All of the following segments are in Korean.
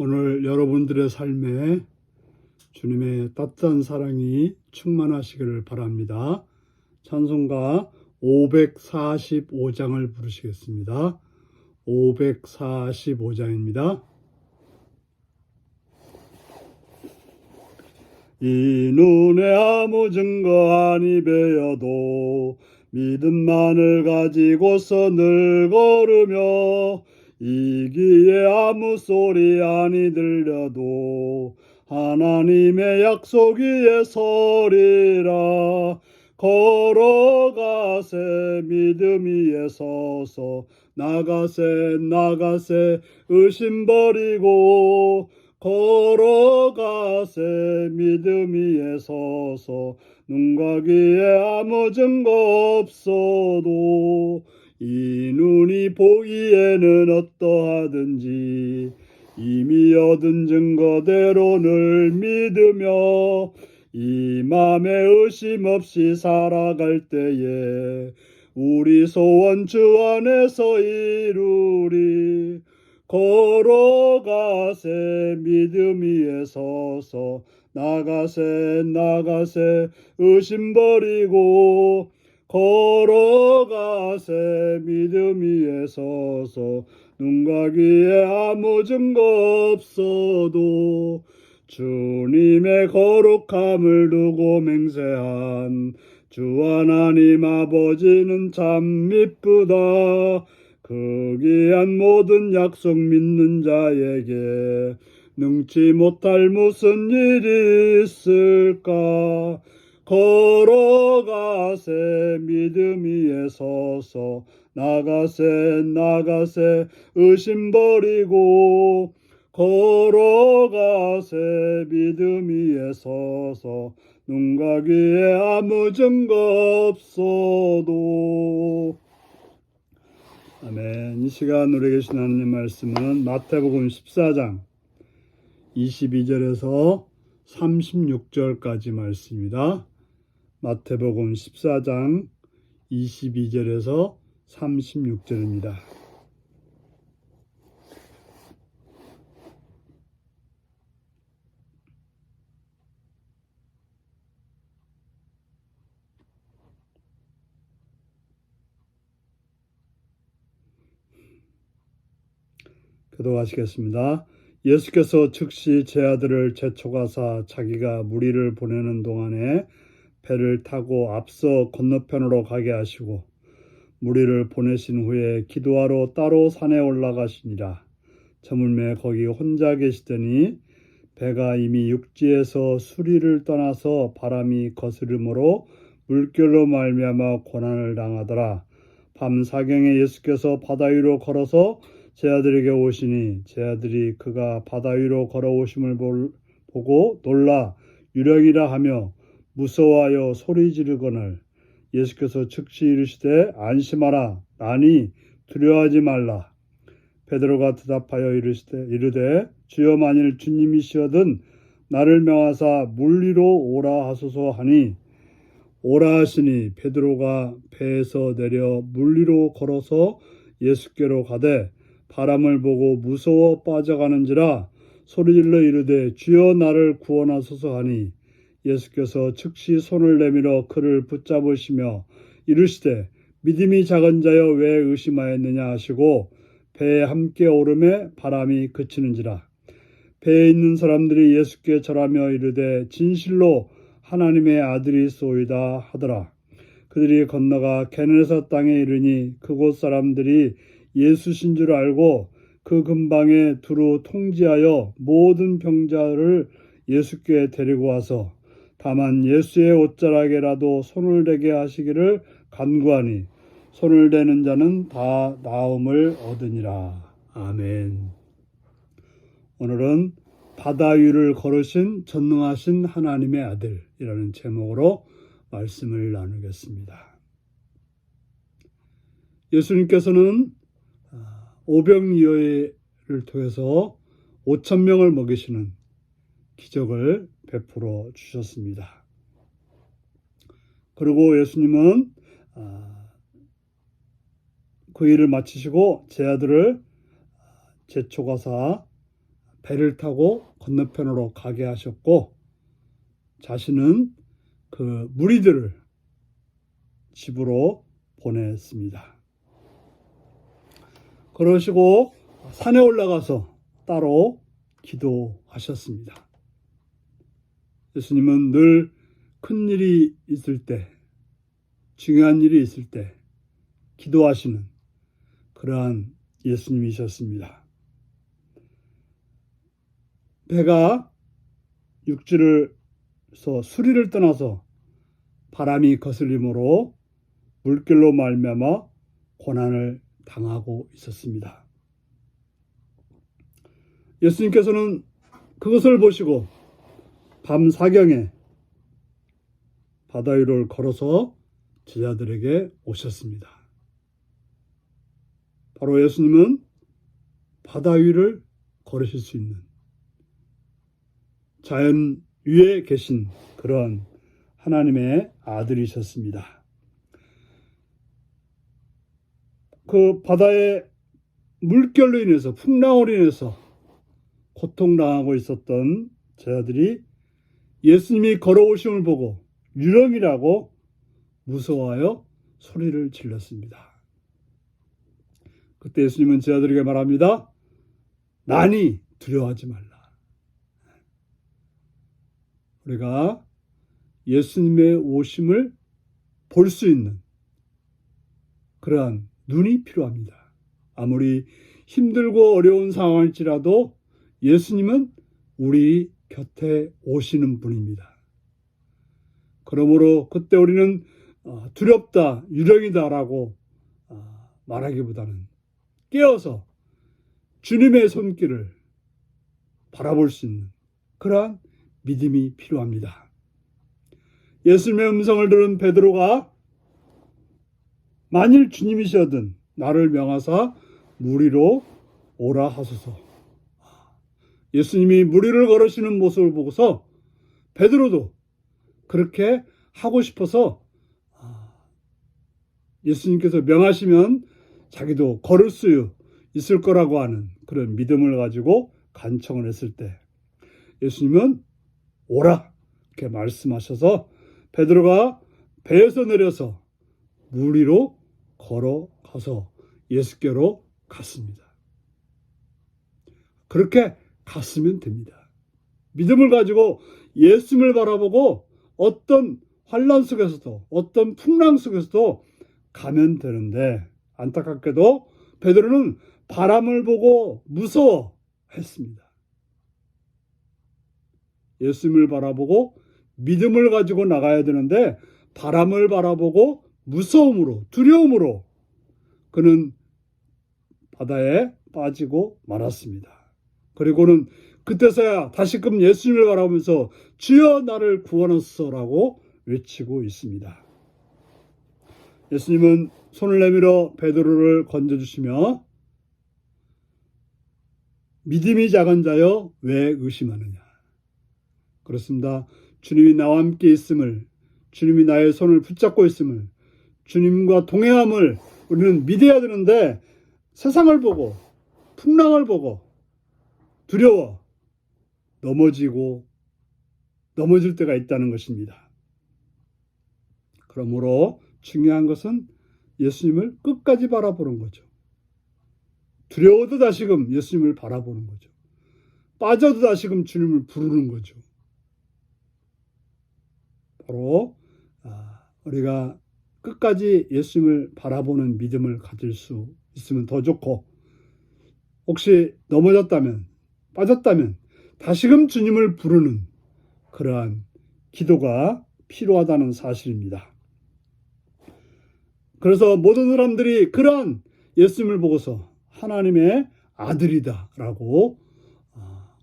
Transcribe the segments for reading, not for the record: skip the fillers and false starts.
오늘 여러분들의 삶에 주님의 따뜻한 사랑이 충만하시기를 바랍니다. 찬송가 545장을 부르시겠습니다. 545장입니다. 이 눈에 아무 증거 아니 배어도 믿음만을 가지고서 늘 걸으며 이기에 아무 소리 아니 들려도 하나님의 약속 위에 서리라. 걸어가세 믿음 위에 서서 나가세 의심 버리고 걸어가세 믿음 위에 서서 눈과 귀에 아무 증거 없어도 이 눈이 보기에는 어떠하든지 이미 얻은 증거대로 늘 믿으며 이 맘에 의심 없이 살아갈 때에 우리 소원 주 안에서 이루리. 걸어가세 믿음 위에 서서 나가세 의심 버리고 걸어가세 믿음 위에 서서 눈과 귀에 아무 증거 없어도 주님의 거룩함을 두고 맹세한 주 하나님 아버지는 참 미쁘다. 그 귀한 모든 약속 믿는 자에게 능치 못할 무슨 일이 있을까. 걸어가세 믿음 위에 서서 나가세 의심 버리고 걸어가세 믿음 위에 서서 눈과 귀에 아무 증거 없어도. 아멘. 이 시간 우리 계신 하나님 말씀은 마태복음 14장 22절에서 36절까지 말씀입니다. 마태복음 14장 22절에서 36절입니다. 기도하시겠습니다. 예수께서 즉시 제 아들을 제초가사 자기가 무리를 보내는 동안에 배를 타고 앞서 건너편으로 가게 하시고 무리를 보내신 후에 기도하러 따로 산에 올라가시니라. 저물매 거기 혼자 계시더니 배가 이미 육지에서 수리를 떠나서 바람이 거스름으로 물결로 말미암아 고난을 당하더라. 밤 사경에 예수께서 바다 위로 걸어서 제 아들에게 오시니 제 아들이 그가 바다 위로 걸어오심을 보고 놀라 유령이라 하며 무서워하여 소리 지르거늘 예수께서 즉시 이르시되 안심하라 나니 두려워하지 말라. 베드로가 대답하여 이르되 주여 만일 주님이시거든 나를 명하사 물 위로 오라 하소서 하니 오라 하시니 베드로가 배에서 내려 물 위로 걸어서 예수께로 가되 바람을 보고 무서워 빠져가는지라 소리질러 이르되 주여 나를 구원하소서 하니 예수께서 즉시 손을 내밀어 그를 붙잡으시며 이르시되 믿음이 작은 자여 왜 의심하였느냐 하시고 배에 함께 오르매 바람이 그치는지라. 배에 있는 사람들이 예수께 절하며 이르되 진실로 하나님의 아들이소이다 하더라. 그들이 건너가 게네사 땅에 이르니 그곳 사람들이 예수신 줄 알고 그 근방에 두루 통지하여 모든 병자를 예수께 데리고 와서 다만 예수의 옷자락에라도 손을 대게 하시기를 간구하니 손을 대는 자는 다 나음을 얻으니라. 아멘. 오늘은 바다 위를 걸으신 전능하신 하나님의 아들이라는 제목으로 말씀을 나누겠습니다. 예수님께서는 오병이어를 통해서 5,000명을 먹이시는 기적을 베풀어 주셨습니다. 그리고 예수님은 그 일을 마치시고 제 아들을 제초가사 배를 타고 건너편으로 가게 하셨고 자신은 그 무리들을 집으로 보냈습니다. 그러시고 산에 올라가서 따로 기도하셨습니다. 예수님은 늘 큰 일이 있을 때, 중요한 일이 있을 때 기도하시는 그러한 예수님이셨습니다. 배가 육지에서 수리를 떠나서 바람이 거슬림으로 물길로 말미암아 고난을 당하고 있었습니다. 예수님께서는 그것을 보시고 밤 사경에 바다 위를 걸어서 제자들에게 오셨습니다. 바로 예수님은 바다 위를 걸으실 수 있는 자연 위에 계신 그런 하나님의 아들이셨습니다. 그 바다의 물결로 인해서 풍랑으로 인해서 고통당하고 있었던 제자들이 예수님이 걸어오심을 보고 유령이라고 무서워하여 소리를 질렀습니다. 그때 예수님은 제자들에게 말합니다. 나니 두려워하지 말라. 우리가 예수님의 오심을 볼 수 있는 그러한 눈이 필요합니다. 아무리 힘들고 어려운 상황일지라도 예수님은 우리 곁에 오시는 분입니다. 그러므로 그때 우리는 두렵다, 유령이다라고 말하기보다는 깨어서 주님의 손길을 바라볼 수 있는 그러한 믿음이 필요합니다. 예수님의 음성을 들은 베드로가 만일 주님이시거든 나를 명하사 무리로 오라 하소서. 예수님이 무리를 걸으시는 모습을 보고서 베드로도 그렇게 하고 싶어서 예수님께서 명하시면 자기도 걸을 수 있을 거라고 하는 그런 믿음을 가지고 간청을 했을 때 예수님은 오라 이렇게 말씀하셔서 베드로가 배에서 내려서 물 위로 걸어가서 예수께로 갔습니다. 그렇게 갔으면 됩니다. 믿음을 가지고 예수님을 바라보고 어떤 환난 속에서도 어떤 풍랑 속에서도 가면 되는데 안타깝게도 베드로는 바람을 보고 무서워했습니다. 예수님을 바라보고 믿음을 가지고 나가야 되는데 바람을 바라보고 무서움으로 두려움으로 그는 바다에 빠지고 말았습니다. 그리고는 그때서야 다시금 예수님을 바라보면서 주여 나를 구원하소서라고 외치고 있습니다. 예수님은 손을 내밀어 베드로를 건져주시며 믿음이 작은 자여 왜 의심하느냐. 그렇습니다. 주님이 나와 함께 있음을, 주님이 나의 손을 붙잡고 있음을, 주님과 동행함을 우리는 믿어야 되는데 세상을 보고 풍랑을 보고 두려워 넘어질 때가 있다는 것입니다. 그러므로 중요한 것은 예수님을 끝까지 바라보는 거죠. 두려워도 다시금 예수님을 바라보는 거죠. 빠져도 다시금 주님을 부르는 거죠. 바로 우리가 끝까지 예수님을 바라보는 믿음을 가질 수 있으면 더 좋고 혹시 넘어졌다면 빠졌다면 다시금 주님을 부르는 그러한 기도가 필요하다는 사실입니다. 그래서 모든 사람들이 그러한 예수님을 보고서 하나님의 아들이다라고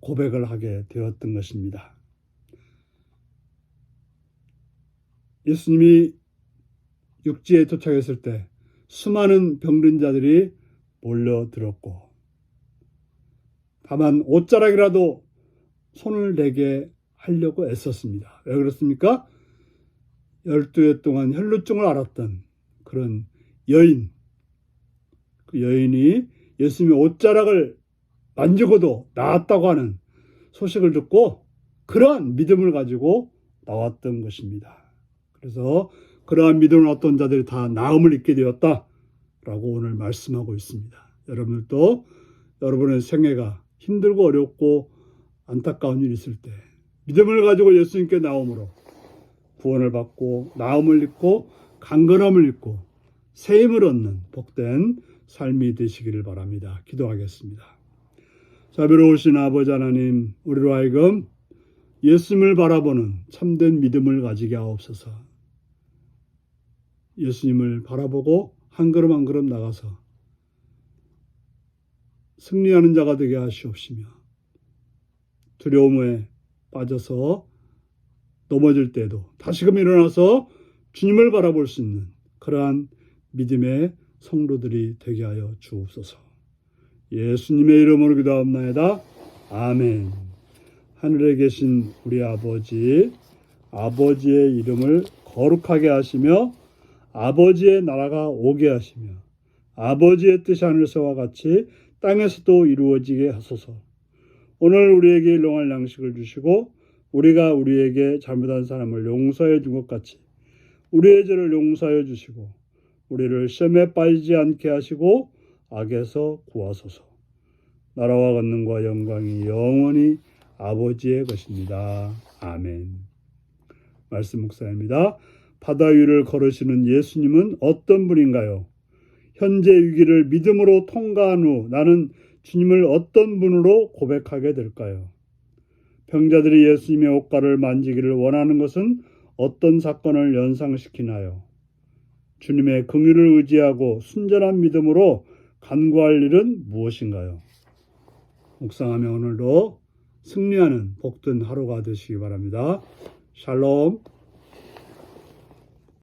고백을 하게 되었던 것입니다. 예수님이 육지에 도착했을 때 수많은 병든 자들이 몰려들었고 다만 옷자락이라도 손을 대게 하려고 애썼습니다. 왜 그렇습니까? 12해 동안 혈루증을 앓았던 그런 여인, 그 여인이 예수님의 옷자락을 만지고도 나았다고 하는 소식을 듣고 그러한 믿음을 가지고 나왔던 것입니다. 그래서 그러한 믿음을 얻던 자들이 다 나음을 입게 되었다라고 오늘 말씀하고 있습니다. 여러분들도 여러분의 생애가 힘들고 어렵고 안타까운 일이 있을 때 믿음을 가지고 예수님께 나옴으로 구원을 받고 나음을 입고 강건함을 입고 새 힘을 얻는 복된 삶이 되시기를 바랍니다. 기도하겠습니다. 자비로우신 아버지 하나님, 우리로 하여금 예수님을 바라보는 참된 믿음을 가지게 하옵소서. 예수님을 바라보고 한 걸음 한 걸음 나가서 승리하는 자가 되게 하시옵시며 두려움에 빠져서 넘어질 때도 다시금 일어나서 주님을 바라볼 수 있는 그러한 믿음의 성도들이 되게 하여 주옵소서. 예수님의 이름으로 기도하옵나이다. 아멘. 하늘에 계신 우리 아버지, 아버지의 이름을 거룩하게 하시며 아버지의 나라가 오게 하시며 아버지의 뜻이 하늘에서와 같이 땅에서도 이루어지게 하소서. 오늘 우리에게 일용할 양식을 주시고 우리가 우리에게 잘못한 사람을 용서해 준 것 같이 우리의 죄를 용서해 주시고 우리를 시험에 빠지지 않게 하시고 악에서 구하소서. 나라와 권능과 영광이 영원히 아버지의 것입니다. 아멘. 말씀 묵상입니다. 바다 위를 걸으시는 예수님은 어떤 분인가요? 현재 위기를 믿음으로 통과한 후 나는 주님을 어떤 분으로 고백하게 될까요? 병자들이 예수님의 옷가를 만지기를 원하는 것은 어떤 사건을 연상시키나요? 주님의 긍휼을 의지하고 순전한 믿음으로 간구할 일은 무엇인가요? 묵상하며 오늘도 승리하는 복된 하루가 되시기 바랍니다. 샬롬.